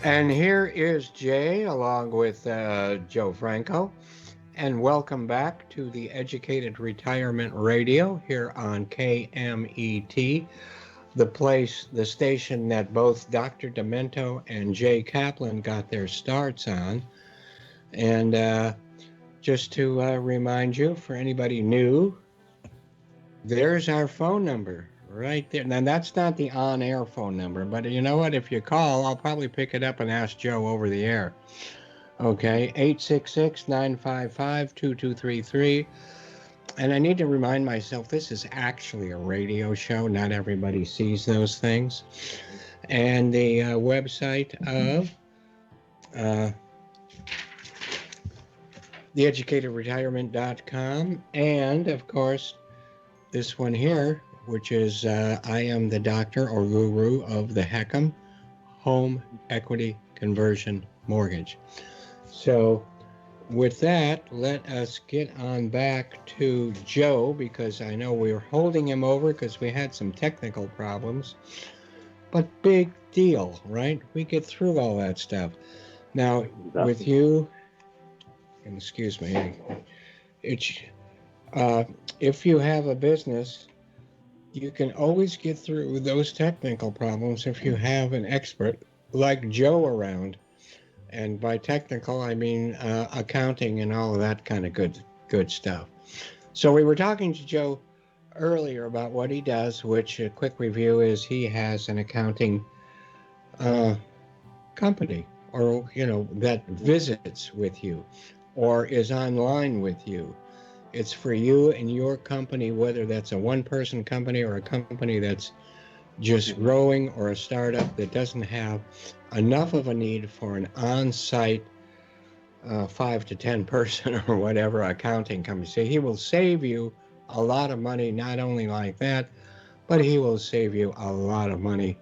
And here is Jay along with Joe Franco. And welcome back to the Educated Retirement Radio here on KMET, the station that both Dr. Demento and Jay Kaplan got their starts on. And just to remind you, for anybody new, there's our phone number right there. Now, that's not the on air phone number, but you know what? If you call, I'll probably pick it up and ask Joe over the air. Okay, 866-955-2233. And I need to remind myself this is actually a radio show. Not everybody sees those things. And the website of uh, theeducatedretirement.com. And of course, this one here, which is I am the doctor or guru of the HECM, Home Equity Conversion Mortgage. So with that, let us get on back to Joe, because I know we were holding him over because we had some technical problems. But big deal, right? We get through all that stuff. Now, with you, and excuse me, it's if you have a business, you can always get through those technical problems if you have an expert like Joe around. And by technical, I mean accounting and all of that kind of good stuff. So we were talking to Joe earlier about what he does, which a quick review is he has an accounting company, or that visits with you or is online with you. It's for you and your company, whether that's a one-person company or a company that's just growing, or a startup that doesn't have enough of a need for an on-site 5 to 10 person or whatever accounting company. So he will save you a lot of money, not only like that, but he will save you a lot of money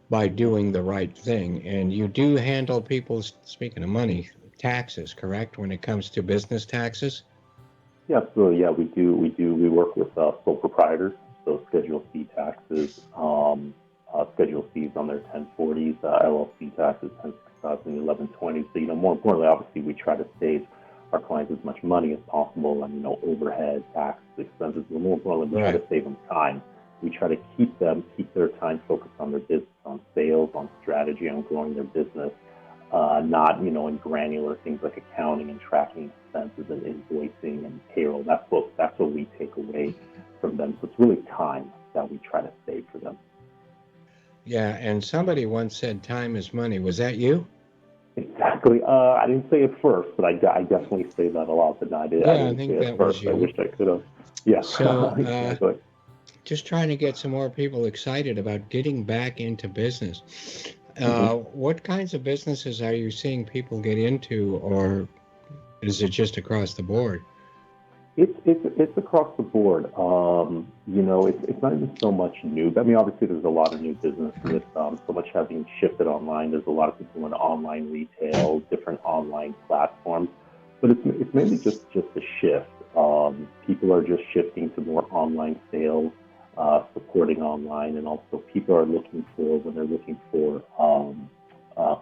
by doing the right thing. And you do handle people's, speaking of money, taxes, correct, when it comes to business taxes? Yeah, absolutely. Yeah, we do. We work with sole proprietors, so Schedule C taxes, Schedule C's on their 1040s, LLC taxes, 101120. So, more importantly, obviously, we try to save our clients as much money as possible, and overhead, tax expenses. But more importantly, we try to save them time. We try to keep their time focused on their business, on sales, on strategy, on growing their business. Not, in granular things like accounting and tracking expenses and invoicing and payroll. That's what we take away from them. So it's really time that we try to save for them. Yeah, and somebody once said time is money. Was that you? Exactly. I didn't say it first, but I definitely say that a lot. But I didn't think say that it was first. you. I wish I could have. Yeah. So exactly. Just trying to get some more people excited about getting back into business. What kinds of businesses are you seeing people get into, or is it just across the board? It's across the board. It's not even so much new. I mean, obviously, there's a lot of new business with so much having shifted online. There's a lot of people in online retail, different online platforms, but it's mainly just a shift. People are just shifting to more online sales, supporting online, and also people are looking for, when they're looking for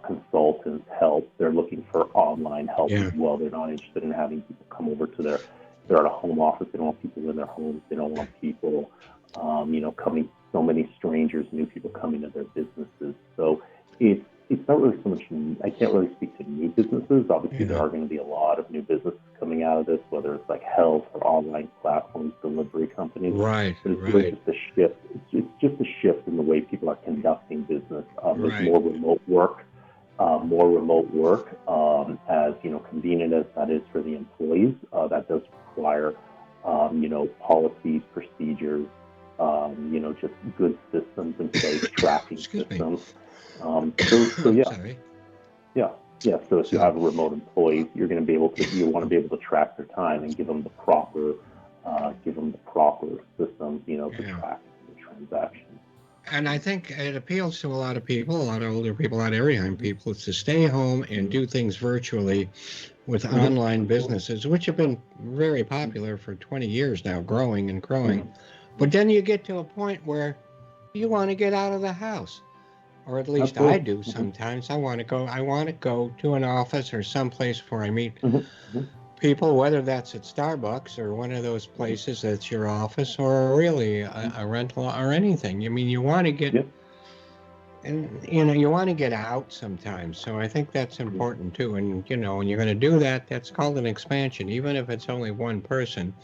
consultants help, they're looking for online help as well. They're not interested in having people come over to they're at a home office. They don't want people in their homes. They don't want people, coming, so many strangers, new people coming to their businesses. So it's not really so much, I can't really speak to new businesses. Obviously, there are going to be a lot of new businesses coming out of this, whether it's like health or online platforms, delivery companies. Right. But it's really just a shift. It's just a shift in the way people are conducting business. There's more remote work. As convenient as that is for the employees, that does require, policies, procedures, just good systems in place, tracking systems. So if you have a remote employee, you want to be able to track their time and give them the proper systems, to track the transactions. And I think it appeals to a lot of people, a lot of older people, a lot of young people, is to stay home and do things virtually with online businesses, which have been very popular for 20 years now, growing and growing. But then you get to a point where you want to get out of the house. or at least I Absolutely. do sometimes. I want to go to an office or someplace where I meet Hmm. people, whether that's at Starbucks or one of those Hmm. places that's your office, or really Hmm. a rental or anything. I mean, you want to get, Yeah. and you want to get out sometimes. So I think that's Hmm. important too. And when you're going to do that, that's called an expansion, even if it's only one person.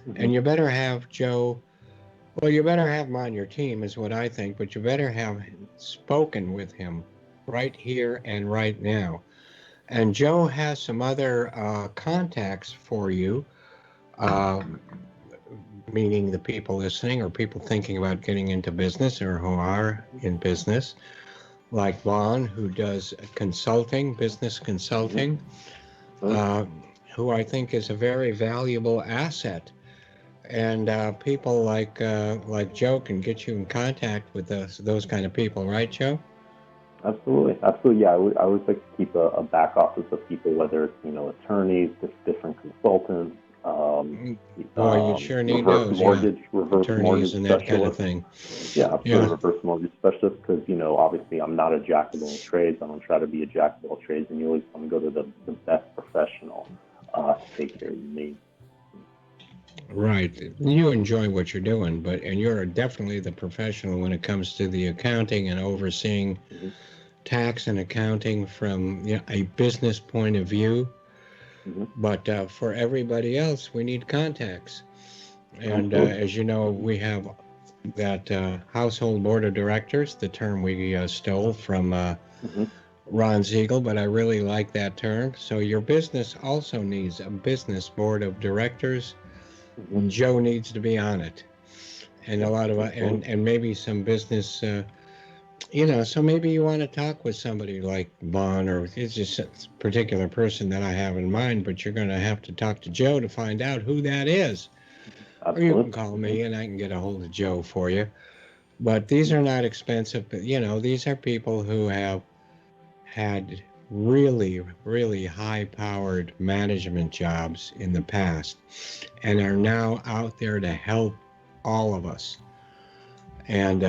Hmm. And you better have Joe. Well, you better have him on your team, is what I think. But you better have spoken with him right here and right now. And Joe has some other contacts for you, uh, meaning the people listening or people thinking about getting into business or who are in business, like Vaughn, who does consulting, business Hmm. consulting, So, uh, who I think is a very valuable asset. And people like Joe can get you in contact with those kind of people, right, Joe? absolutely, absolutely. Yeah, I always like to keep a back office of people, whether it's attorneys, different consultants, Mm, boy, you sure need those, yeah. reverse Attorneys mortgage and that kind of specialists. thing. Yeah, absolutely, Yeah, reverse mortgage specialists. Because obviously, I'm not a jack of all trades. I don't try to be a jack of all trades, and you always want to go to the best professional to take care of your needs. right. You enjoy what you're doing, and you're definitely the professional when it comes to the accounting and overseeing Hmm. tax and accounting from a business point of view. Hmm. But for everybody else, we need contacts. And Absolutely. as you know, we have that household board of directors, the term we stole from Hmm. Ron Siegel, but I really like that term. So your business also needs a business board of directors. Hmm. Joe needs to be on it, and a Yeah, lot of absolutely. and maybe some business. So maybe you want to talk with somebody like Vaughn, or it's just a particular person that I have in mind, but you're going to have to talk to Joe to find out who that is. Or you can Absolutely. call Hmm. me and I can get a hold of Joe for you. But these are not expensive, but these are people who have had really, really high powered management jobs in the past and are now out there to help all of us. And,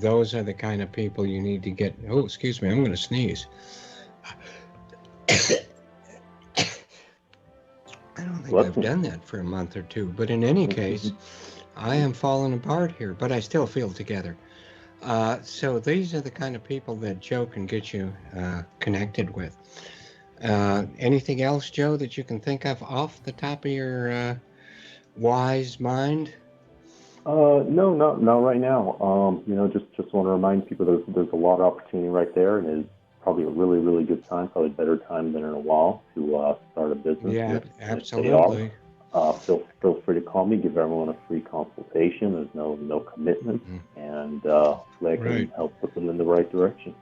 those are the kind of people you need to get. Oh, excuse me, I'm going to sneeze. I don't think I've Blessing. done that for a month or two. But in any case, I am falling apart here, but I still feel together. So these are the kind of people that Joe can get you connected with. Anything else, Joe, that you can think of off the top of your wise mind? No, not right now. Just want to remind people there's a lot of opportunity right there, and it's probably a really really good time, probably a better time than in a while to start a business. And Yeah, if they are, absolutely. feel free to call me. Give everyone a free consultation. There's no commitment, Mhm. and hopefully I can Right. help put them in the right direction.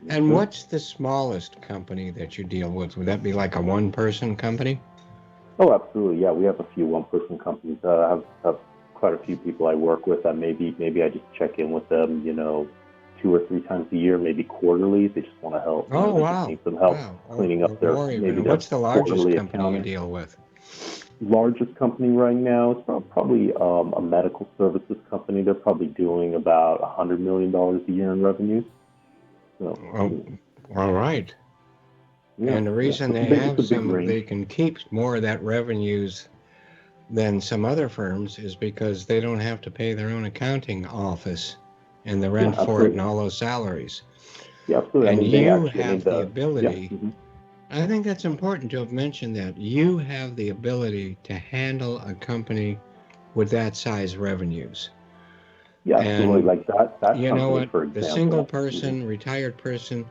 And Good. what's the smallest company that you deal with? Would that be like a one-person company? Oh, absolutely. Yeah, we have a few one-person companies. I have quite a few people I work with that maybe I just check in with them, 2 or 3 times a year, maybe quarterly. They just want to help. Oh, They just wow. need some help Wow. cleaning Or up more maybe even. their What's the largest quarterly company you accounting. deal with? Largest company right now is probably a medical services company. They're probably doing about $100 million a year in revenues. So Oh, all right. yeah, And the yeah. reason So they it's have a big some, range. they can keep more of that revenues than some other firms is because they don't have to pay their own accounting office and the Yeah, rent for it and absolutely. all those salaries. Yeah, absolutely. I And mean, they you actually. I mean, have the yeah. ability, I think that's important to have mentioned that you have the ability to handle a company with that size revenues. Yeah, absolutely. And Like that you know company, what? for The single example. person, retired person,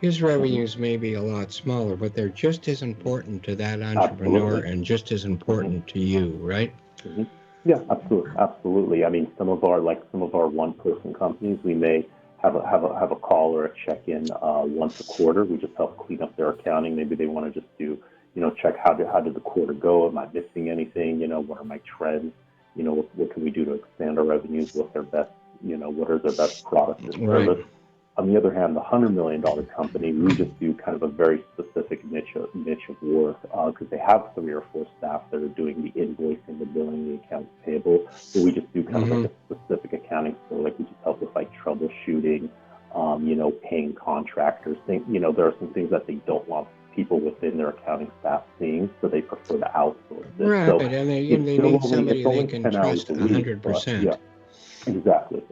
his Hmm. revenues may be a lot smaller, but they're just as important to that entrepreneur Absolutely. and just as Hmm. important to you, right? Hmm. Yeah, absolutely, absolutely. I mean, some of our one-person companies, we may have a call or a check-in once a quarter. We just help clean up their accounting. Maybe they want to just do, check how did the quarter go? Am I missing anything? What are my trends? What can we do to expand our revenues? What are their best products or Right. service? On the other hand, the $100 million company, we just do kind of a very specific niche of work because they have 3 or 4 staff that are doing the invoicing, the billing, the accounts payable. So we just do kind of like a specific accounting. So like we just help with like troubleshooting, paying contractors. There are some things that they don't want people within their accounting staff seeing, so they prefer to outsource it. Right, So and they need somebody they can trust 100%. Yeah, exactly.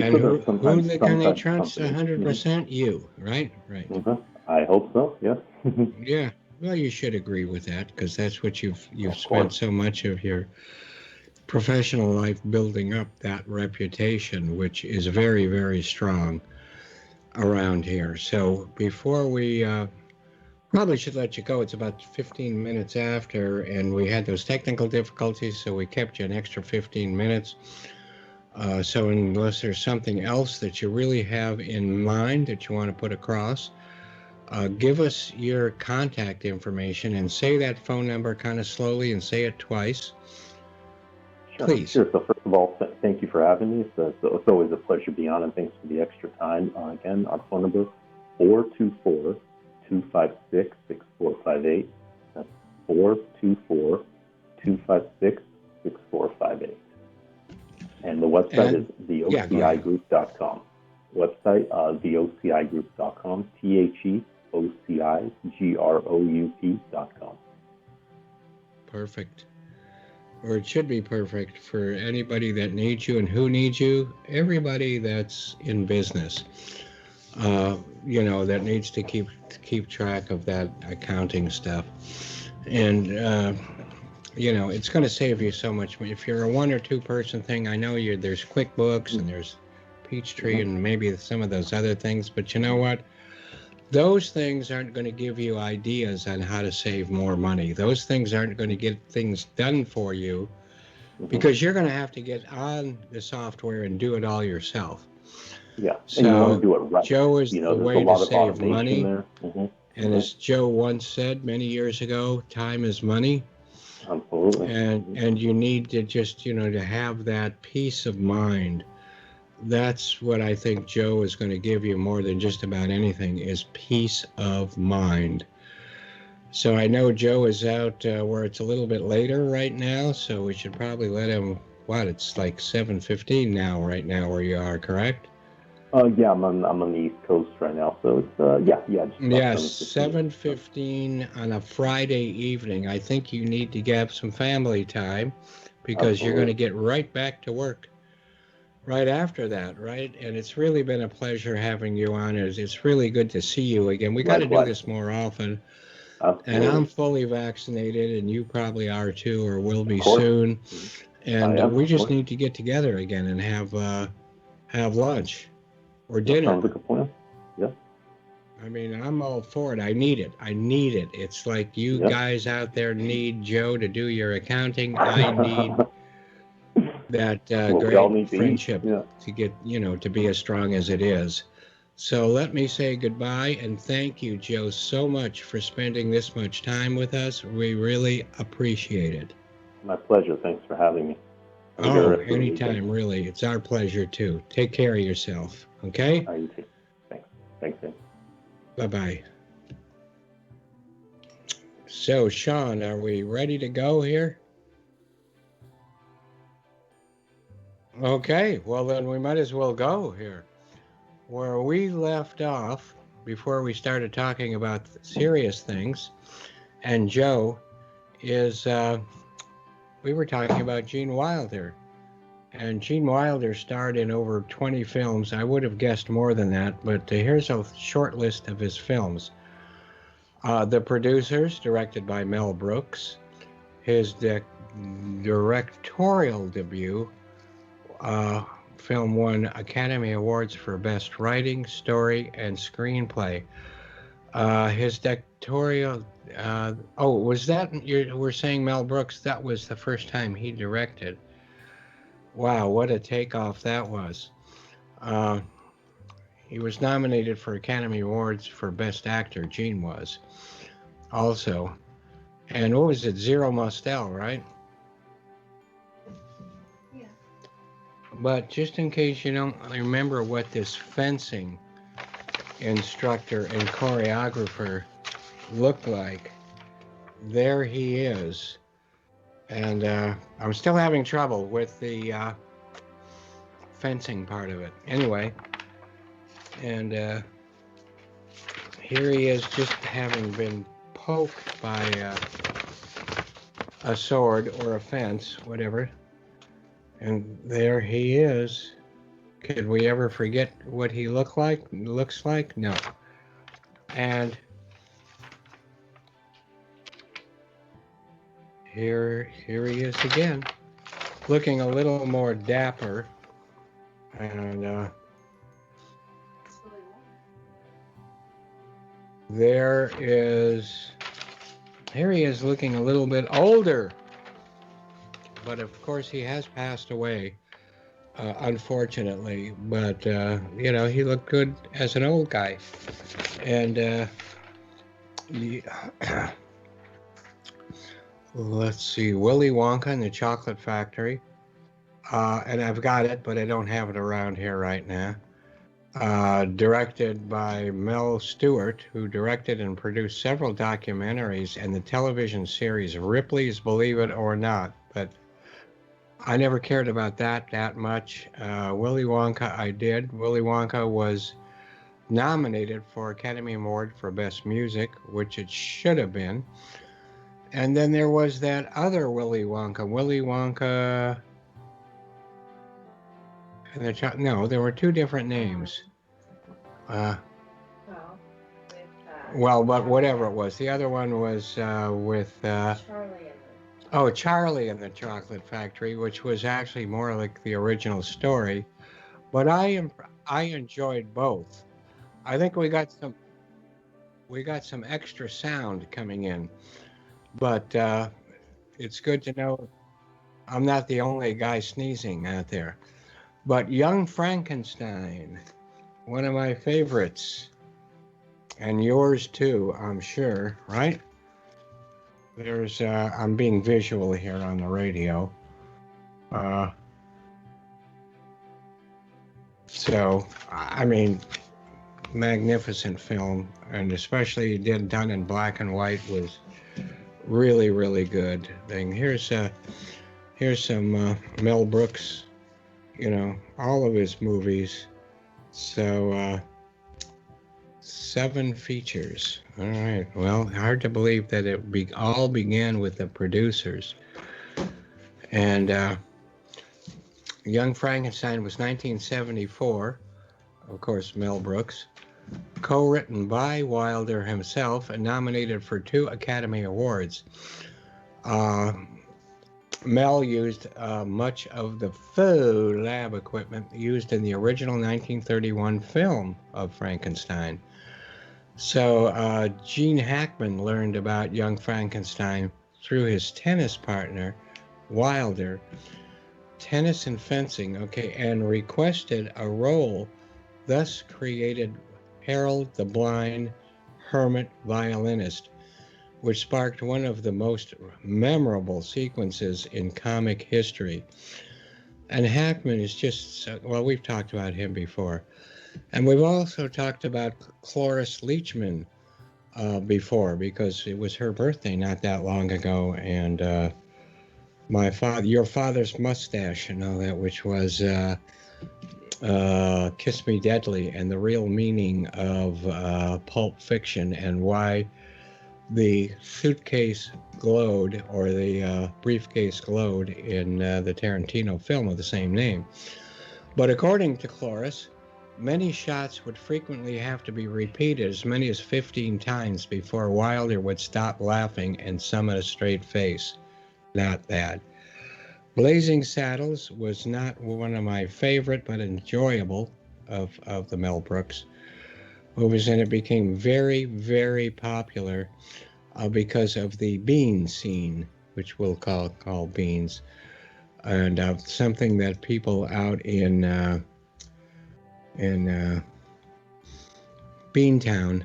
And So who can they trust companies, 100%? You, right? Right. I hope so. Yes. Yeah. Well, you should agree with that because that's what you've Of spent course. so much of your professional life building up that reputation, which is very, very strong around here. So before we probably should let you go, it's about 15 minutes after, and we had those technical difficulties, so we kept you an extra 15 minutes. So unless there's something else that you really have in mind that you want to put across, give us your contact information and say that phone number kind of slowly and say it twice. Sure. Please. Sure. So first of all, thank you for having me. It's always a pleasure being on, and thanks for the extra time. Again, our phone number, 424-256-6458. That's 424-256-6458. And the website is theocigroup.com. Website, theocigroup.com, theocigroup.com. Perfect. Or it should be perfect for anybody that needs you. And who needs you? Everybody that's in business, that needs to keep track of that accounting stuff. And, it's going to save you so much. If you're a 1 or 2 person thing, I know there's QuickBooks and there's Peachtree and maybe some of those other things, but you know what? Those things aren't going to give you ideas on how to save more money. Those things aren't going to get things done for you because you're going to have to get on the software and do it all yourself. Yeah, so and you want to do it right. Joe is the way to save money. There. And as Joe once said many years ago, time is money. Absolutely. And you need to just, to have that peace of mind. That's what I think Joe is going to give you more than just about anything is peace of mind. So I know Joe is out where it's a little bit later right now, so we should probably let him, it's like 7:15 right now where you are, correct? Yeah, I'm on the East Coast right now, so it's just 7:15 on a Friday evening. I think you need to get some family time because You're going to get right back to work right after that, right? And it's really been a pleasure having you on. It's really good to see you again. We got to do this more often. Absolutely. And I'm fully vaccinated, and you probably are too, or will be soon. And we just need to get together again and have lunch. Or dinner. Sounds like a plan. Yeah. I mean, I'm all for it. I need it. It's like you guys out there need Joe to do your accounting. I need that great friendship to get, to be as strong as it is. So let me say goodbye and thank you, Joe, so much for spending this much time with us. We really appreciate it. My pleasure. Thanks for having me. Anytime, really. It's our pleasure, too. Take care of yourself, okay? You too. Thanks, Sam. Bye-bye. So, Sean, are we ready to go here? Okay, well, then we might as well go here. Where we left off, before we started talking about serious things, and Joe, is... we were talking about Gene Wilder. And Gene Wilder starred in over 20 films. I would have guessed more than that, but here's a short list of his films. The Producers, directed by Mel Brooks. His directorial debut, film won Academy Awards for Best Writing, Story, and Screenplay. His directorial... was that... we're saying Mel Brooks, that was the first time he directed. Wow, what a takeoff that was. He was nominated for Academy Awards for Best Actor, Gene was, also. And what was it, Zero Mostel, right? Yeah. But just in case you don't remember what this fencing instructor and choreographer looked like. There he is. And I'm still having trouble with the fencing part of it. Anyway, and here he is just having been poked by a sword or a fence, whatever. And there he is. Could we ever forget what he looks like? No. And here he is again, looking a little more dapper. And here he is looking a little bit older. But of course, he has passed away, unfortunately. But, you know, he looked good as an old guy. And let's see, Willy Wonka and the Chocolate Factory. And I've got it, but I don't have it around here right now. Directed by Mel Stewart, who directed and produced several documentaries and the television series Ripley's Believe It or Not. But I never cared about that much. Willy Wonka, I did. Willy Wonka was nominated for Academy Award for Best Music, which it should have been. And then there was that other Willy Wonka. And no, there were two different names. Well, but whatever it was. The other one was with... Charlie and the Chocolate Factory, which was actually more like the original story. But I enjoyed both. I think we got some extra sound coming in. But it's good to know I'm not the only guy sneezing out there. But Young Frankenstein, one of my favorites. And yours too, I'm sure, right? There's, I'm being visual here on the radio. So, I mean, magnificent film, and especially done in black and white was really, really good thing. Here's some Mel Brooks, you know, all of his movies. So, 7 features. All right. Well, hard to believe that it all began with the producers. And Young Frankenstein was 1974. Of course, Mel Brooks. Co-written by Wilder himself and nominated for 2 Academy Awards. Mel used much of the faux lab equipment used in the original 1931 film of Frankenstein. So Gene Hackman learned about Young Frankenstein through his tennis partner, Wilder. Tennis and fencing, okay, and requested a role, thus created Harold the Blind Hermit Violinist, which sparked one of the most memorable sequences in comic history. And Hackman is just, well, we've talked about him before. And we've also talked about Cloris Leachman before, because it was her birthday not that long ago. And your father's mustache and all that, which was Kiss Me Deadly, and the real meaning of Pulp Fiction, and why the suitcase glowed, or the briefcase glowed in the Tarantino film of the same name. But according to Cloris, many shots would frequently have to be repeated as many as 15 times before Wilder would stop laughing and summon a straight face. Not bad. Blazing Saddles was not one of my favorite but enjoyable of the Mel Brooks movies, and it became very, very popular because of the bean scene, which we'll call beans, and something that people out in Beantown,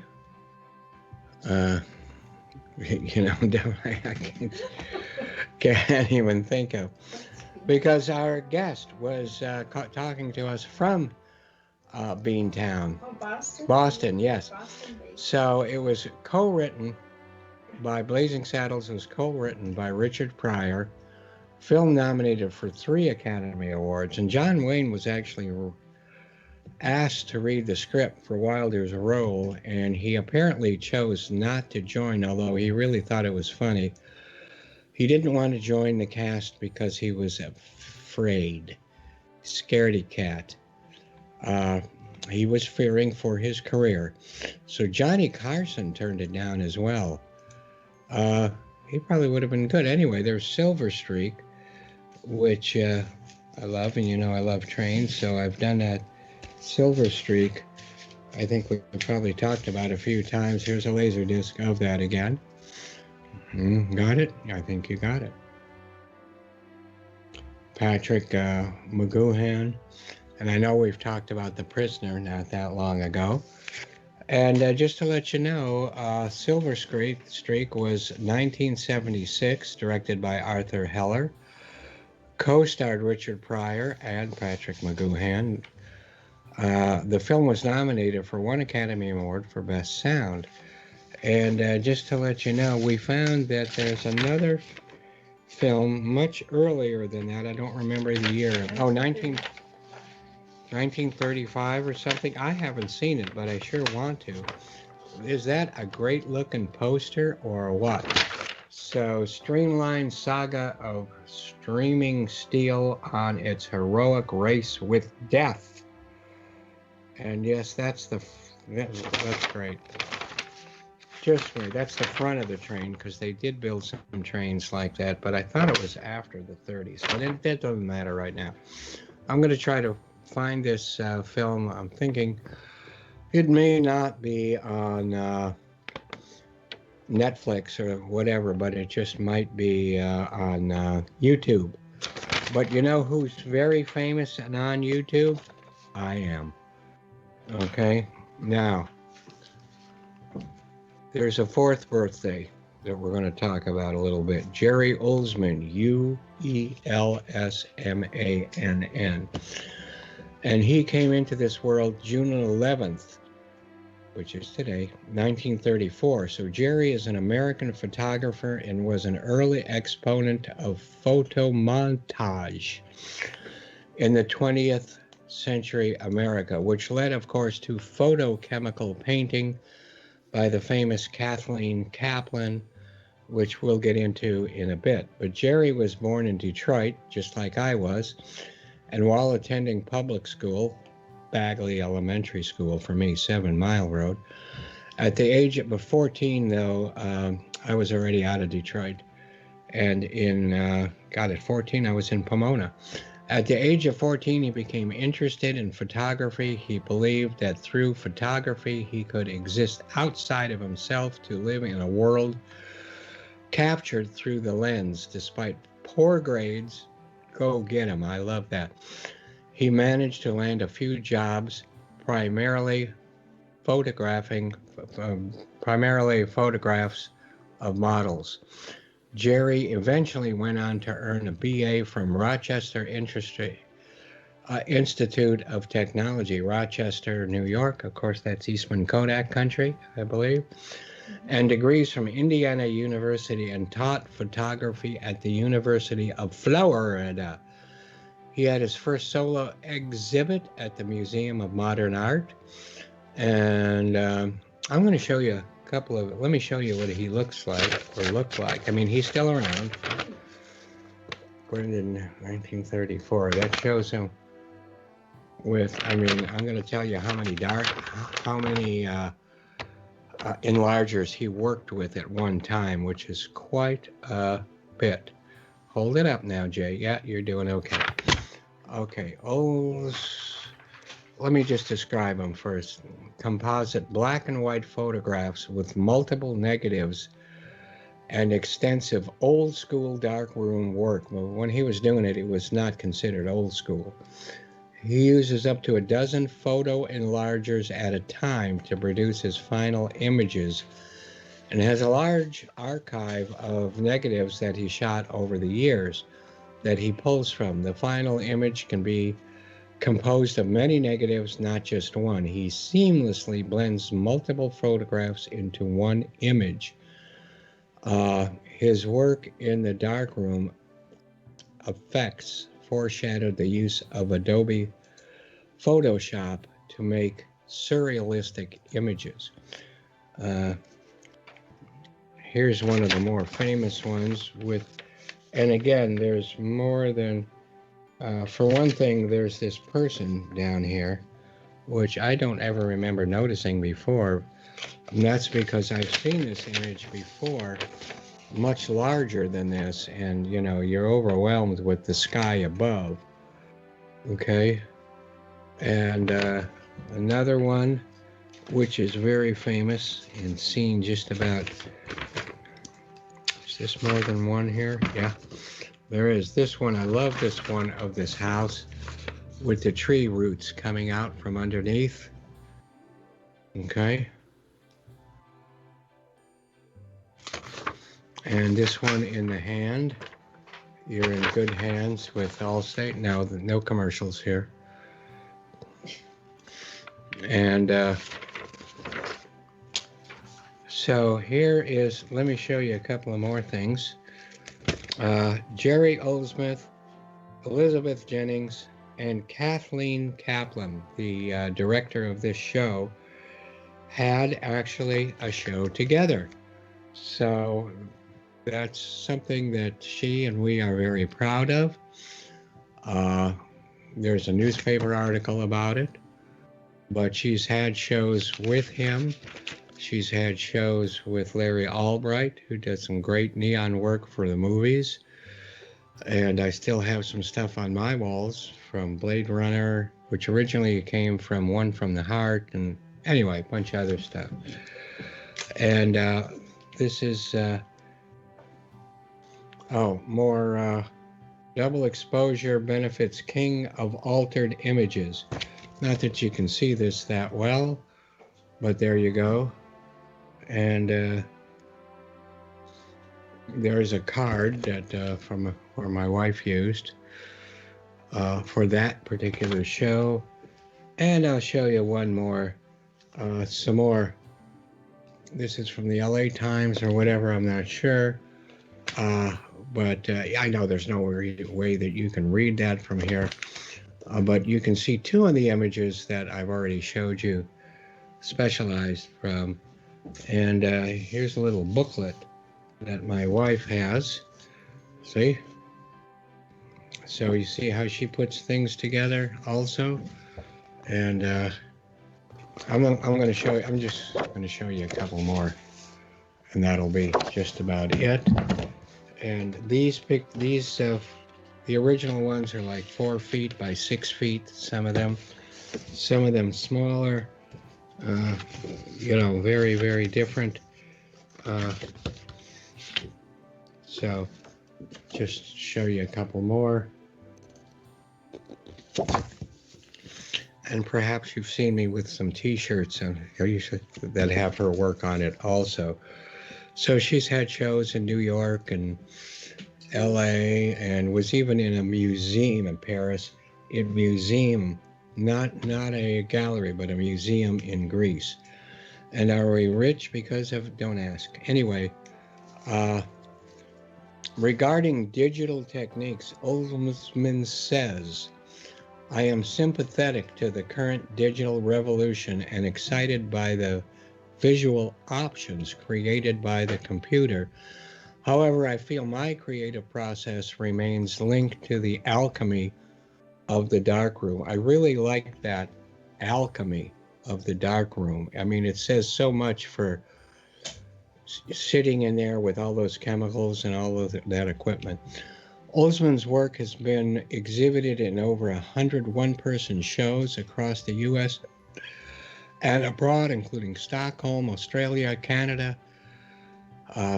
you know, I can't even think of, because our guest was talking to us from Beantown. Oh, Boston? Boston, yes. Boston-based. So it was co-written by Blazing Saddles. It was co-written by Richard Pryor. Film nominated for 3 Academy Awards, and John Wayne was actually asked to read the script for Wilder's role, and he apparently chose not to join, although he really thought it was funny. He didn't want to join the cast because he was afraid, scaredy cat. He was fearing for his career. So Johnny Carson turned it down as well. He probably would have been good. Anyway, there's Silver Streak, which I love, and you know I love trains, so I've done that. Silver Streak, I think we probably talked about a few times. Here's a laser disc of that again. Got it? I think you got it. Patrick McGoohan, and I know we've talked about The Prisoner not that long ago. And just to let you know, Silver Streak was 1976, directed by Arthur Heller, co-starred Richard Pryor and Patrick McGoohan. The film was nominated for 1 Academy Award for Best Sound. And just to let you know, we found that there's another film much earlier than that. I don't remember the year. Oh, 1935 or something. I haven't seen it, but I sure want to. Is that a great looking poster or what? So, streamlined saga of streaming steel on its heroic race with death. And yes, that's great. Just great. That's the front of the train, because they did build some trains like that, but I thought it was after the 30s. But that doesn't matter right now. I'm going to try to find this film. I'm thinking it may not be on Netflix or whatever, but it just might be on YouTube. But you know who's very famous and on YouTube? I am. Okay, now there's a 4th birthday that we're going to talk about a little bit. Jerry Ulsmann, Uelsmann. And he came into this world June 11th, which is today, 1934. So Jerry is an American photographer and was an early exponent of photomontage in the 20th century America, which led, of course, to photochemical painting by the famous Kathleen Kaplan, which we'll get into in a bit. But Jerry was born in Detroit, just like I was, and while attending public school, Bagley Elementary School for me, 7 Mile Road, at the age of 14, though, I was already out of Detroit. And at 14, I was in Pomona. At the age of 14, he became interested in photography. He believed that through photography, he could exist outside of himself to live in a world captured through the lens. Despite poor grades, go get him. I love that. He managed to land a few jobs, primarily photographs of models. Jerry eventually went on to earn a BA from Rochester Institute of Technology, Rochester, New York. Of course, that's Eastman Kodak country, I believe. And degrees from Indiana University, and taught photography at the University of Florida. He had his first solo exhibit at the Museum of Modern Art. And I'm going to show you let me show you what he looks like, or looked like. I mean, he's still around. Born in 1934. That shows him with, I'm going to tell you how many enlargers he worked with at one time, which is quite a bit. Hold it up now, Jay. Yeah, you're doing okay. Okay, let me just describe them first. Composite black and white photographs with multiple negatives and extensive old school darkroom work. But when he was doing it, it was not considered old school. He uses up to a dozen photo enlargers at a time to produce his final images, and has a large archive of negatives that he shot over the years that he pulls from. The final image can be composed of many negatives, not just one. He seamlessly blends multiple photographs into one image. His work in the darkroom effects foreshadowed the use of Adobe Photoshop to make surrealistic images. Here's one of the more famous ones and again, there's more than, for one thing, there's this person down here, which I don't ever remember noticing before. And that's because I've seen this image before, much larger than this, and you're overwhelmed with the sky above. Okay. And another one, which is very famous and seen just about, is this more than one here? Yeah, there is. This one, I love this one of this house with the tree roots coming out from underneath. Okay. And this one in the hand. You're in good hands with Allstate. Now, no commercials here. And so here is, let me show you a couple of more things. Jerry Goldsmith, Elizabeth Jennings, and Kathleen Kaplan, the director of this show, had actually a show together. So that's something that she and we are very proud of. There's a newspaper article about it, but she's had shows with him. She's had shows with Larry Albright, who did some great neon work for the movies. And I still have some stuff on my walls from Blade Runner, which originally came from One from the Heart, and anyway, a bunch of other stuff. And this is, more double exposure benefits King of Altered Images. Not that you can see this that well, but there you go. And there's a card that from where my wife used for that particular show. And I'll show you one more, some more. This is from the LA Times or whatever, I'm not sure. But I know there's no way that you can read that from here. But you can see two of the images that I've already showed you, specialized from. And here's a little booklet that my wife has. See? So you see how she puts things together also. And I'm going to show you, I'm just going to show you a couple more, and that'll be just about it. And these the original ones are like 4 feet by 6 feet. Some of them smaller. Very, very different. So just show you a couple more. And perhaps you've seen me with some t-shirts that have her work on it also. So she's had shows in New York and LA, and was even in a museum in Paris, not a gallery, but a museum in Greece. And are we rich because of, don't ask. Anyway, regarding digital techniques, Oldsman says, I am sympathetic to the current digital revolution and excited by the visual options created by the computer. However, I feel my creative process remains linked to the alchemy of the darkroom. I really like that alchemy of the darkroom. I mean, it says so much for sitting in there with all those chemicals and all of that equipment. Oldsman's work has been exhibited in over 100 one-person shows across the U.S. and abroad, including Stockholm, Australia, Canada,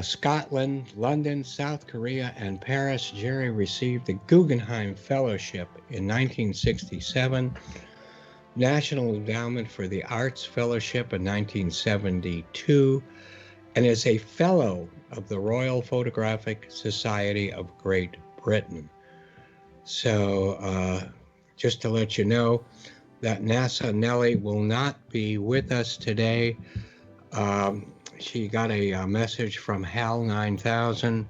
Scotland, London, South Korea, and Paris. Jerry received the Guggenheim Fellowship in 1967, National Endowment for the Arts Fellowship in 1972, and is a Fellow of the Royal Photographic Society of Great Britain. So just to let you know that NASA Nellie will not be with us today. She got a message from HAL 9000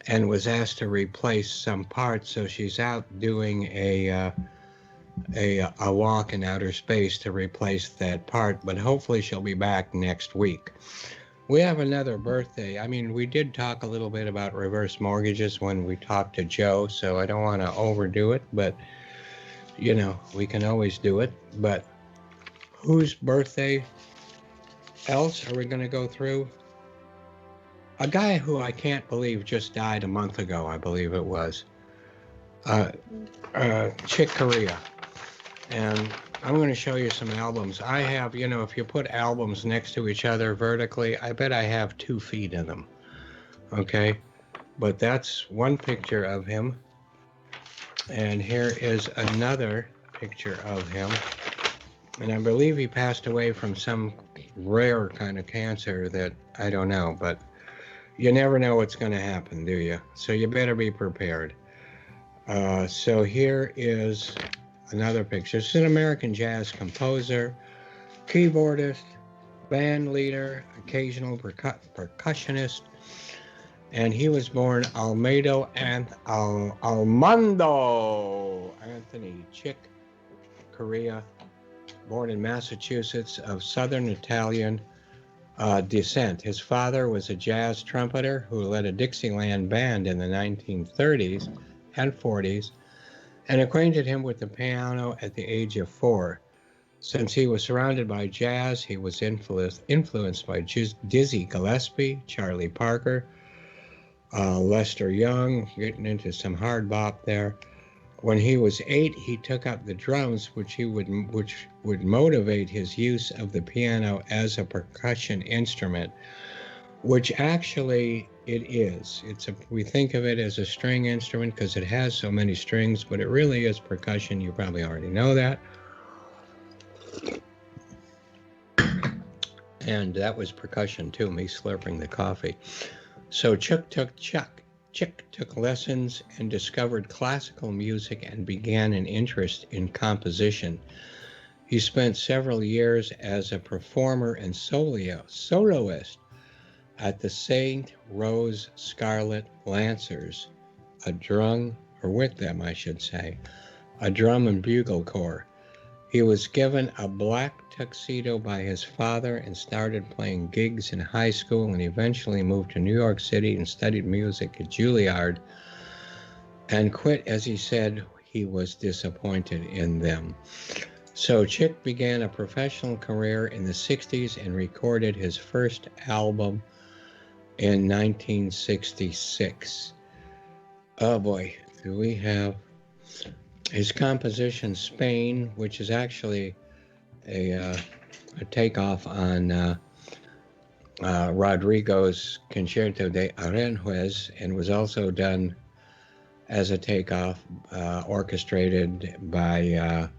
and was asked to replace some parts, so she's out doing a walk in outer space to replace that part, but hopefully she'll be back next week. We have another birthday. I mean, we did talk a little bit about reverse mortgages when we talked to Joe, so I don't want to overdo it, but, you know, we can always do it. But whose birthday else are we going to go through? A guy who I can't believe just died a month ago, I believe it was. Chick Corea. And I'm going to show you some albums. I have, you know, if you put albums next to each other vertically, I bet I have 2 feet in them. Okay? But that's one picture of him. And here is another picture of him. And I believe he passed away from some rare kind of cancer that I don't know. But you never know what's going to happen, do you? So you better be prepared. So here is another picture. This is an American jazz composer, keyboardist, band leader, occasional percussionist, and he was born Almedo and Armando Anthony Chick Corea, born in Massachusetts of Southern Italian descent. His father was a jazz trumpeter who led a Dixieland band in the 1930s and 40s, and acquainted him with the piano at the age of 4. Since he was surrounded by jazz, he was influenced by Dizzy Gillespie, Charlie Parker, Lester Young, getting into some hard bop there. When he was 8, he took up the drums, which would motivate his use of the piano as a percussion instrument, which actually it is. We think of it as a string instrument because it has so many strings, but it really is percussion. You probably already know that. And that was percussion too, me slurping the coffee. So Chick took lessons and discovered classical music and began an interest in composition. He spent several years as a performer and soloist at the St. Rose Scarlet Lancers, with them, I should say, a drum and bugle corps. He was given a black tuxedo by his father and started playing gigs in high school, and eventually moved to New York City and studied music at Juilliard and quit, as he said, he was disappointed in them. So Chick began a professional career in the 60s and recorded his first album in 1966. Oh boy, do we have his composition Spain, which is actually a takeoff on Rodrigo's Concerto de Aranjuez, and was also done as a takeoff, orchestrated by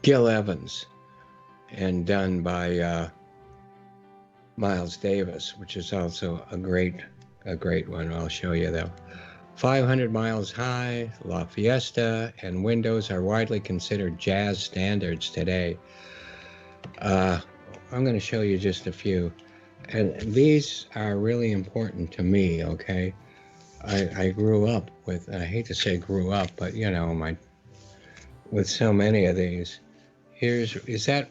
Gil Evans and done by Miles Davis, which is also a great one. I'll show you though. 500 Miles High, La Fiesta, and Windows are widely considered jazz standards today. I'm going to show you just a few, and these are really important to me. Okay, I grew up with, I hate to say grew up, but you know, with so many of these.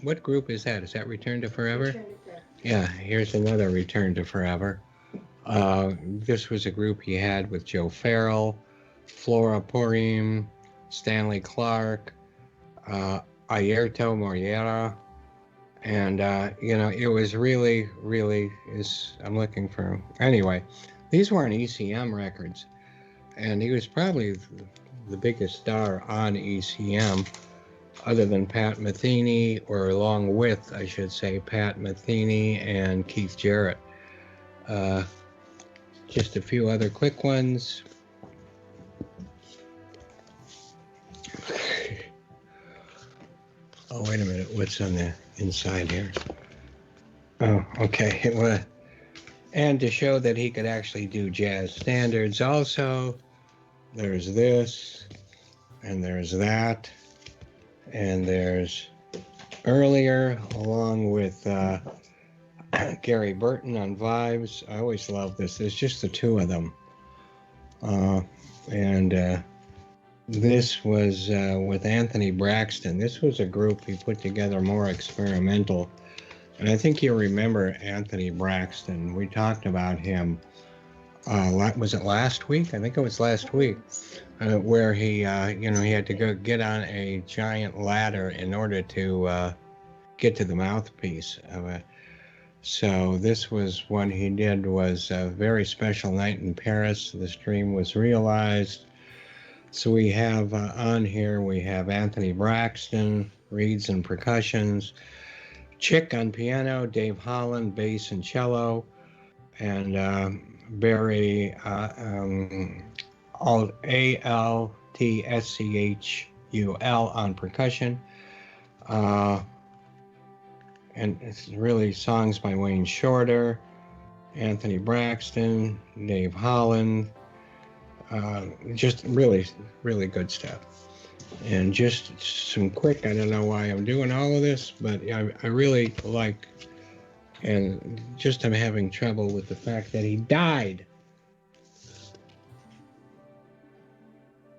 What group is that? Is that Return to Forever? Return to Forever. Yeah, here's another Return to Forever. This was a group he had with Joe Farrell, Flora Purim, Stanley Clark, Ayerto Moreira, and you know, it was really, I'm looking for, anyway, these weren't ECM records, and he was probably the biggest star on ECM, other than Pat Metheny, or along with, I should say, Pat Metheny and Keith Jarrett. Just a few other quick ones. Oh, wait a minute. What's on the inside here? Oh, okay. And to show that he could actually do jazz standards also, there's this, and there's that, and there's earlier, along with Gary Burton on Vibes. I always love this. There's just the two of them. And this was with Anthony Braxton. This was a group he put together, more experimental. And I think you remember Anthony Braxton. We talked about him. Was it last week? I think it was last week, where he had to go get on a giant ladder in order to get to the mouthpiece of it. So this was one he did, was a very special night in Paris. This dream was realized. So we have on here, we have Anthony Braxton, reeds and percussions, Chick on piano, Dave Holland, bass and cello, and Barry Altschul on percussion. And it's really songs by Wayne Shorter, Anthony Braxton, Dave Holland, just really, really good stuff. And just some quick, I don't know why I'm doing all of this, but I really like, and just I'm having trouble with the fact that he died.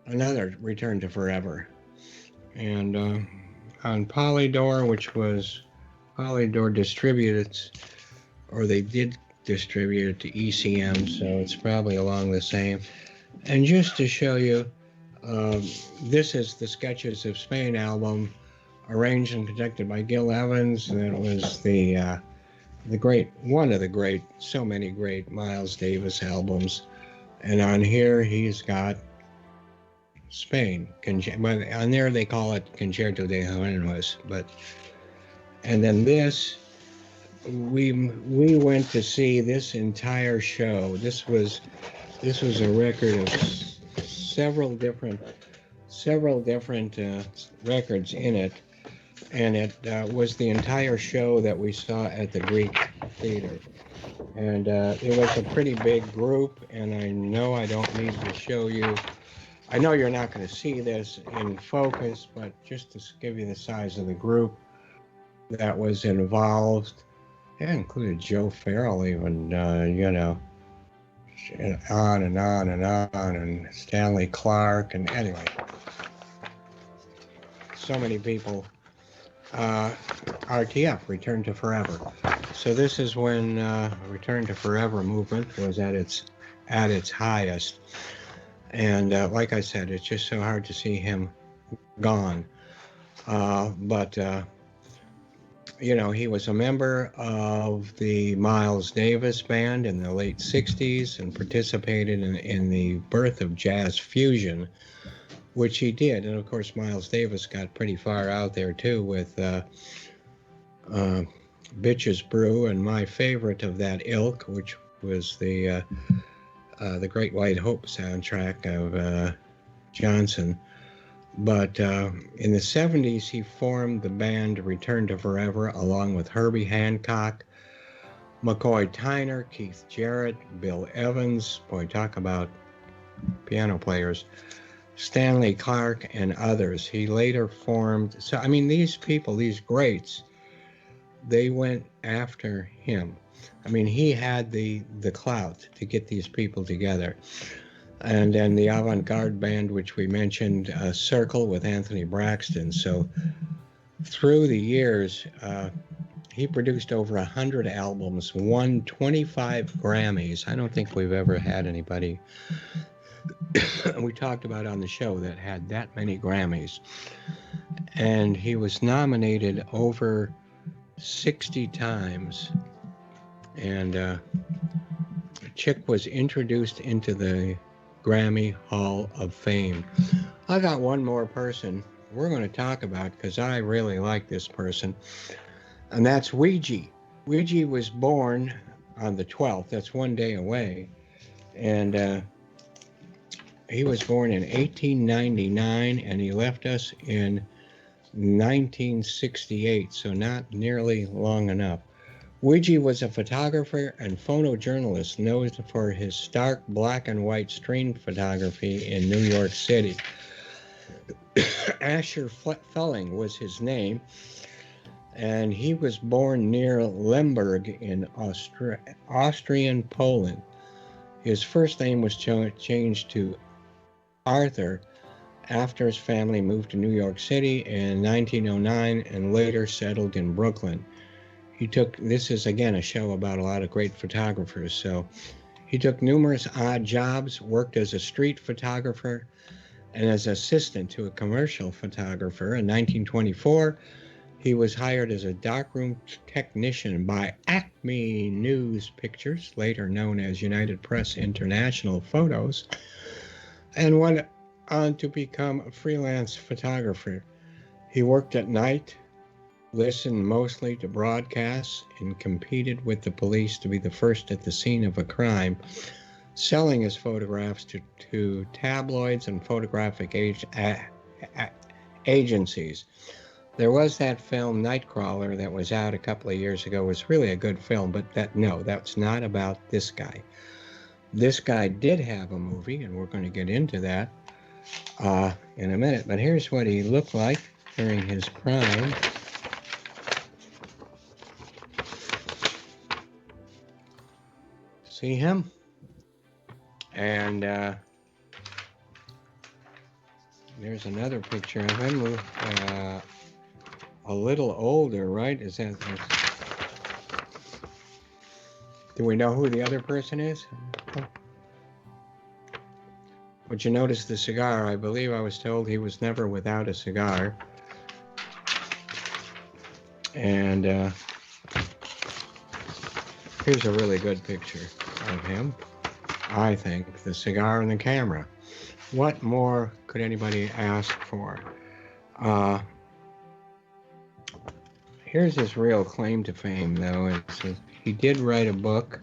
Another Return to Forever. And on Polydor, which was Polydor distributed, or they did distribute it to ECM, so it's probably along the same. And just to show you, this is the Sketches of Spain album, arranged and conducted by Gil Evans. And it was the great, one of the great, so many great Miles Davis albums. And on here, he's got Spain. On there, they call it Concerto de Jóvenes, but. And then this, we went to see this entire show. This was a record of several different records in it, and it was the entire show that we saw at the Greek Theater. And it was a pretty big group, and I know I don't need to show you. I know you're not going to see this in focus, but just to give you the size of the group that was involved. It included Joe Farrell even, on and on and on, and Stanley Clark, and anyway, so many people. RTF, Return to Forever. So this is when Return to Forever movement was at its highest. And like I said, it's just so hard to see him gone. But he was a member of the Miles Davis Band in the late 60s and participated in the birth of jazz fusion, which he did. And of course, Miles Davis got pretty far out there too with Bitches Brew, and my favorite of that ilk, which was the Great White Hope soundtrack of Johnson. But in the 70s, he formed the band Return to Forever along with Herbie Hancock, McCoy Tyner, Keith Jarrett, Bill Evans, boy, talk about piano players, Stanley Clark, and others. He later formed, so I mean, these people, these greats, they went after him. I mean, he had the clout to get these people together. And then the avant-garde band, which we mentioned, Circle with Anthony Braxton. So through the years, he produced over 100 albums, won 25 Grammys. I don't think we've ever had anybody we talked about on the show that had that many Grammys. And he was nominated over 60 times. And Chick was introduced into the Grammy Hall of Fame. I got one more person we're going to talk about because I really like this person, and that's Ouija. Ouija was born on the 12th. That's one day away. And he was born in 1899, and he left us in 1968, so not nearly long enough. Luigi was a photographer and photojournalist known for his stark black and white street photography in New York City. Asher Felling was his name, and he was born near Lemberg in Austrian Poland. His first name was changed to Arthur after his family moved to New York City in 1909 and later settled in Brooklyn. This is again a show about a lot of great photographers, so he took numerous odd jobs, worked as a street photographer and as assistant to a commercial photographer. In 1924, he was hired as a darkroom technician by Acme News Pictures, later known as United Press International Photos, and went on to become a freelance photographer. He worked at night, listened mostly to broadcasts, and competed with the police to be the first at the scene of a crime, selling his photographs to tabloids and photographic agencies. There was that film Nightcrawler that was out a couple of years ago. It was really a good film, but that's not about this guy. This guy did have a movie, and we're going to get into that in a minute. But here's what he looked like during his prime. See him? And there's another picture of him, a little older, right? Do we know who the other person is? Would you notice the cigar? I believe I was told he was never without a cigar. And here's a really good picture of him, I think. The cigar and the camera. What more could anybody ask for? Here's his real claim to fame, though. He did write a book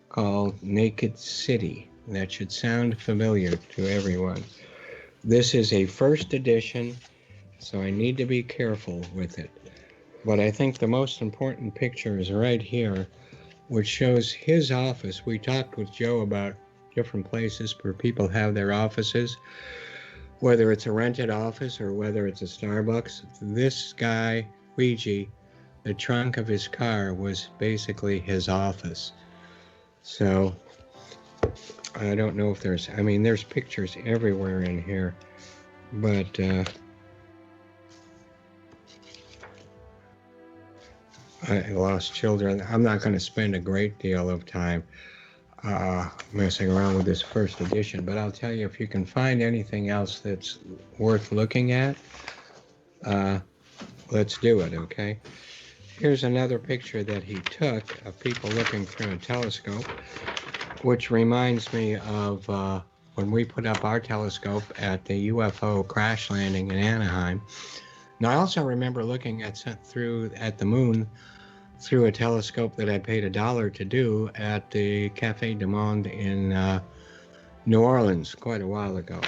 called Naked City. That should sound familiar to everyone. This is a first edition, so I need to be careful with it. But I think the most important picture is right here, which shows his office. We talked with Joe about different places where people have their offices, whether it's a rented office or whether it's a Starbucks. This guy, Luigi, the trunk of his car was basically his office. So I don't know if there's pictures everywhere in here, but I lost children. I'm not going to spend a great deal of time messing around with this first edition, but I'll tell you, if you can find anything else that's worth looking at, let's do it, okay? Here's another picture that he took of people looking through a telescope, which reminds me of when we put up our telescope at the UFO crash landing in Anaheim. Now, I also remember looking at the moon through a telescope that I paid $1 to do at the Café du Monde in New Orleans quite a while ago.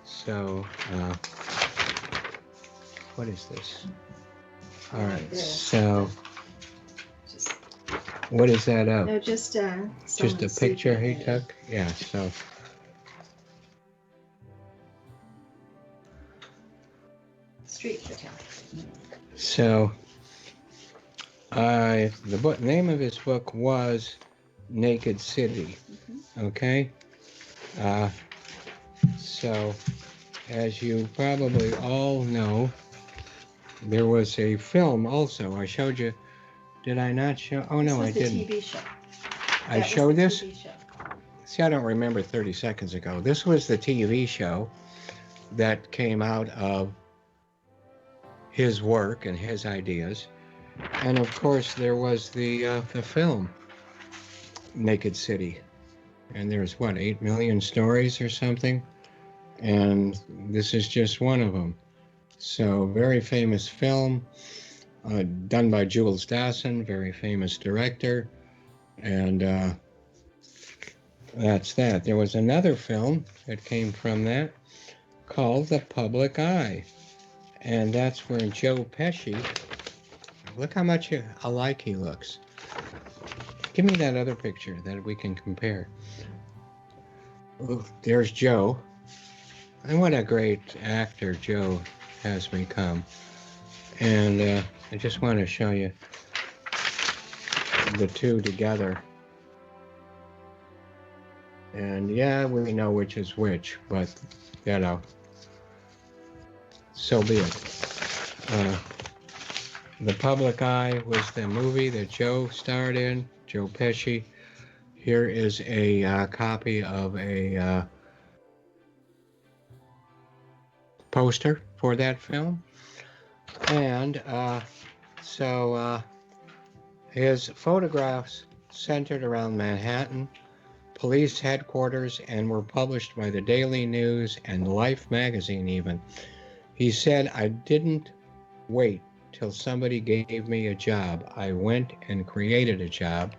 So, what is this? All right, so what is that of? No, just a picture he took? Yeah, so. Street photography. So, the name of his book was Naked City, okay? So, as you probably all know, there was a film also. I showed you. Did I not show? Oh, no, I didn't. TV show. I showed this? TV show. See, I don't remember 30 seconds ago. This was the TV show that came out of his work and his ideas. And of course, there was the film, Naked City. And there's, 8 million stories or something? And this is just one of them. So, very famous film, done by Jules Dassin, very famous director. And that's that. There was another film that came from that called The Public Eye. And that's where Joe Pesci, look how much alike he looks. Give me that other picture that we can compare. Oh, there's Joe. And what a great actor Joe has become. And I just want to show you the two together. And yeah, we know which is which, but you know, so be it. The Public Eye was the movie that Joe starred in, Joe Pesci. Here is a copy of a poster for that film. And his photographs centered around Manhattan, police headquarters, and were published by the Daily News and Life magazine even. He said, "I didn't wait till somebody gave me a job. I went and created a job."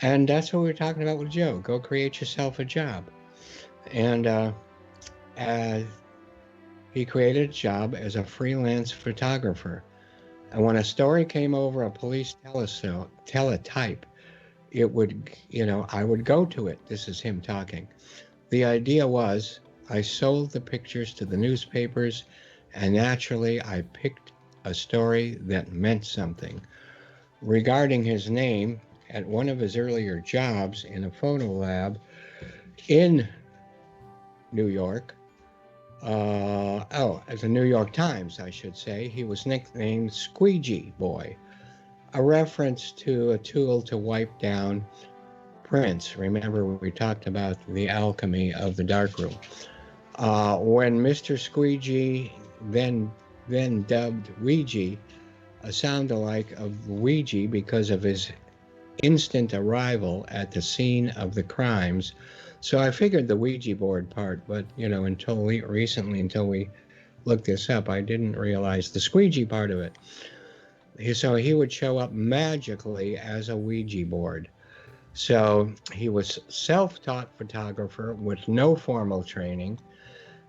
And that's what we were talking about with Joe. Go create yourself a job. And he created a job as a freelance photographer. And when a story came over a police teletype, it would, I would go to it. This is him talking. The idea was I sold the pictures to the newspapers, and naturally I picked a story that meant something. Regarding his name, at one of his earlier jobs in a photo lab in New York, at the New York Times, I should say, he was nicknamed Squeegee Boy, a reference to a tool to wipe down prints. Remember, we talked about the alchemy of the darkroom. When Mr. Squeegee, then dubbed Ouija, a sound-alike of Ouija because of his instant arrival at the scene of the crimes. So I figured the Ouija board part, but until we looked this up, I didn't realize the squeegee part of it. So he would show up magically as a Ouija board. So he was self-taught photographer with no formal training,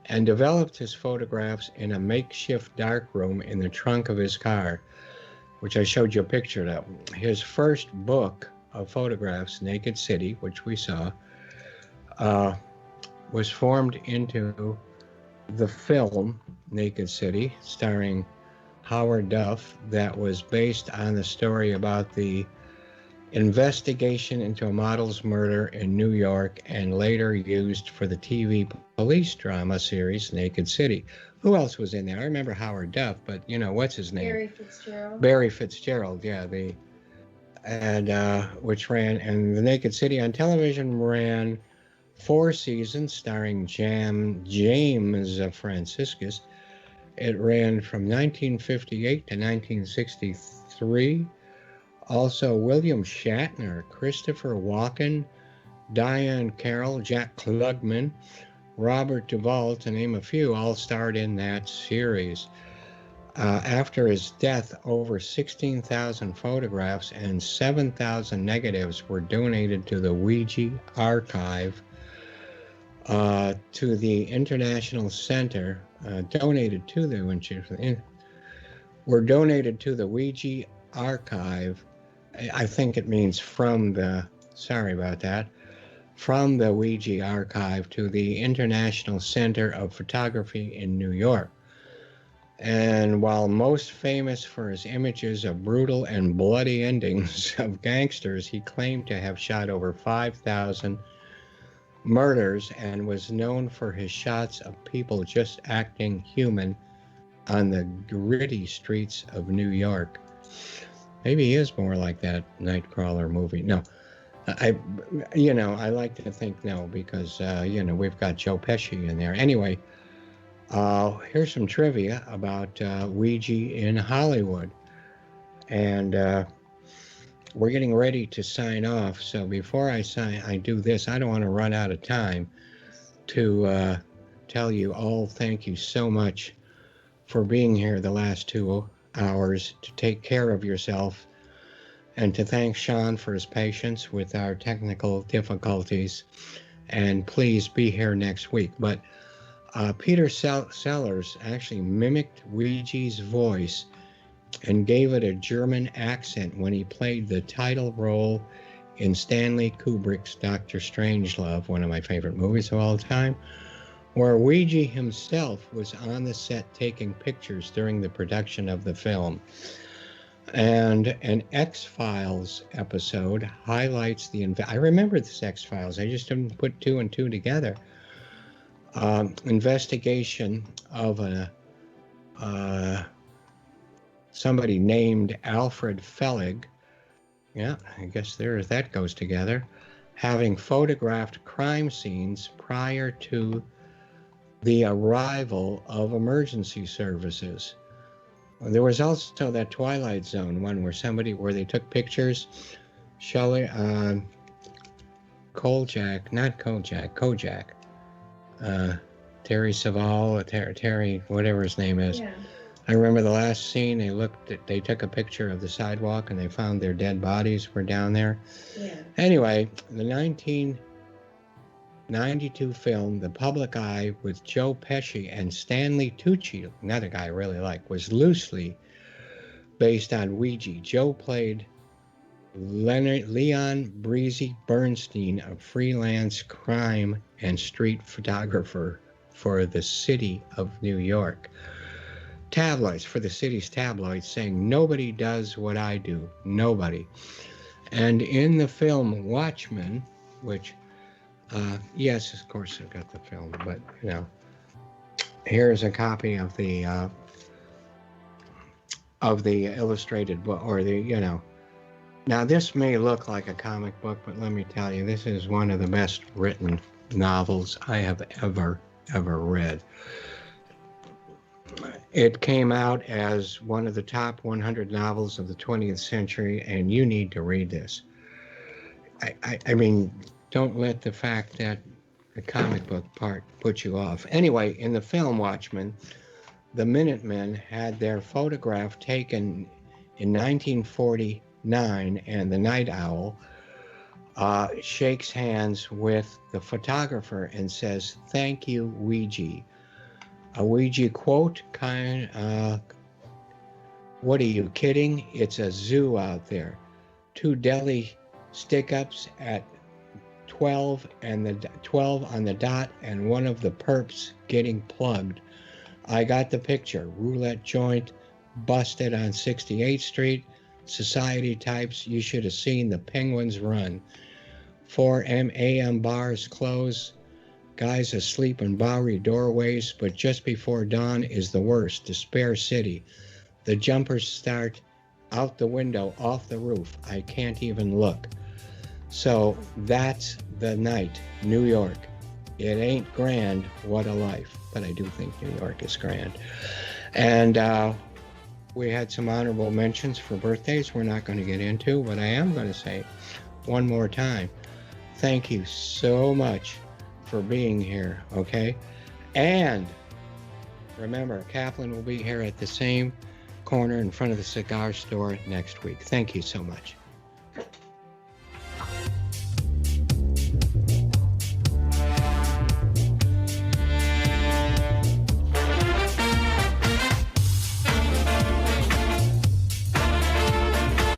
and developed his photographs in a makeshift darkroom in the trunk of his car, which I showed you a picture of. His first book of photographs, Naked City, which we saw, was formed into the film Naked City, starring Howard Duff, that was based on the story about the investigation into a model's murder in New York and later used for the TV police drama series Naked City. Who else was in there? I remember Howard Duff, but what's his name? Barry Fitzgerald. Barry Fitzgerald, yeah. Which ran, and the Naked City on television ran 4 seasons, starring James Franciscus. It ran from 1958 to 1963. Also, William Shatner, Christopher Walken, Diane Carroll, Jack Klugman, Robert Duvall, to name a few, all starred in that series. After his death, over 16,000 photographs and 7,000 negatives were donated to the Ouija archive, to the International Center, donated to the Ouija archive. I think it means from the Ouija archive to the International Center of Photography in New York. And while most famous for his images of brutal and bloody endings of gangsters, he claimed to have shot over 5,000 murders and was known for his shots of people just acting human on the gritty streets of New York. Maybe he is more like that Nightcrawler movie. No, I like to think no, because, we've got Joe Pesci in there. Anyway, here's some trivia about Ouija in Hollywood. And we're getting ready to sign off. So before I do this, I don't want to run out of time to tell you all thank you so much for being here the last 2 hours, to take care of yourself, and to thank Sean for his patience with our technical difficulties. And please be here next week. But Peter Sellers actually mimicked Ouija's voice and gave it a German accent when he played the title role in Stanley Kubrick's Dr. Strangelove, one of my favorite movies of all time, where Ouija himself was on the set taking pictures during the production of the film. And an X-Files episode highlights I remember this X-Files, I just didn't put two and two together. Investigation of somebody named Alfred Fellig. Yeah, I guess that goes together. Having photographed crime scenes prior to the arrival of emergency services. There was also that Twilight Zone one where they took pictures. Kojak, Terry Savall, Terry, whatever his name is. Yeah. I remember the last scene, they took a picture of the sidewalk and they found their dead bodies were down there. Yeah. Anyway, the 1992 film, The Public Eye, with Joe Pesci and Stanley Tucci, another guy I really like, was loosely based on Ouija. Joe played Leon Breezy Bernstein, a freelance crime and street photographer for the city of New York. For the city's tabloids, saying, "Nobody does what I do, nobody." And in the film Watchmen, which, yes, of course I've got the film, but, here's a copy of the illustrated book, or now this may look like a comic book, but let me tell you, this is one of the best written novels I have ever read. It came out as one of the top 100 novels of the 20th century, and you need to read this. I mean, don't let the fact that the comic book part put you off. Anyway, in the film Watchmen, the Minutemen had their photograph taken in 1949, and the Night Owl shakes hands with the photographer and says, "Thank you, Ouija." A Ouija quote, "What are you kidding? It's a zoo out there. 2 deli stick-ups at 12 on the dot, and one of the perps getting plugged. I got the picture. Roulette joint busted on 68th Street. Society types, you should have seen the penguins run. 4 a.m. bars close. Guys asleep in Bowery doorways, but just before dawn is the worst. Despair City. The jumpers start out the window, off the roof. I can't even look." So that's the night, New York. It ain't grand, what a life. But I do think New York is grand. And we had some honorable mentions for birthdays we're not going to get into, but I am going to say one more time, thank you so much for being here, okay? And remember, Kaplan will be here at the same corner in front of the cigar store next week. Thank you so much.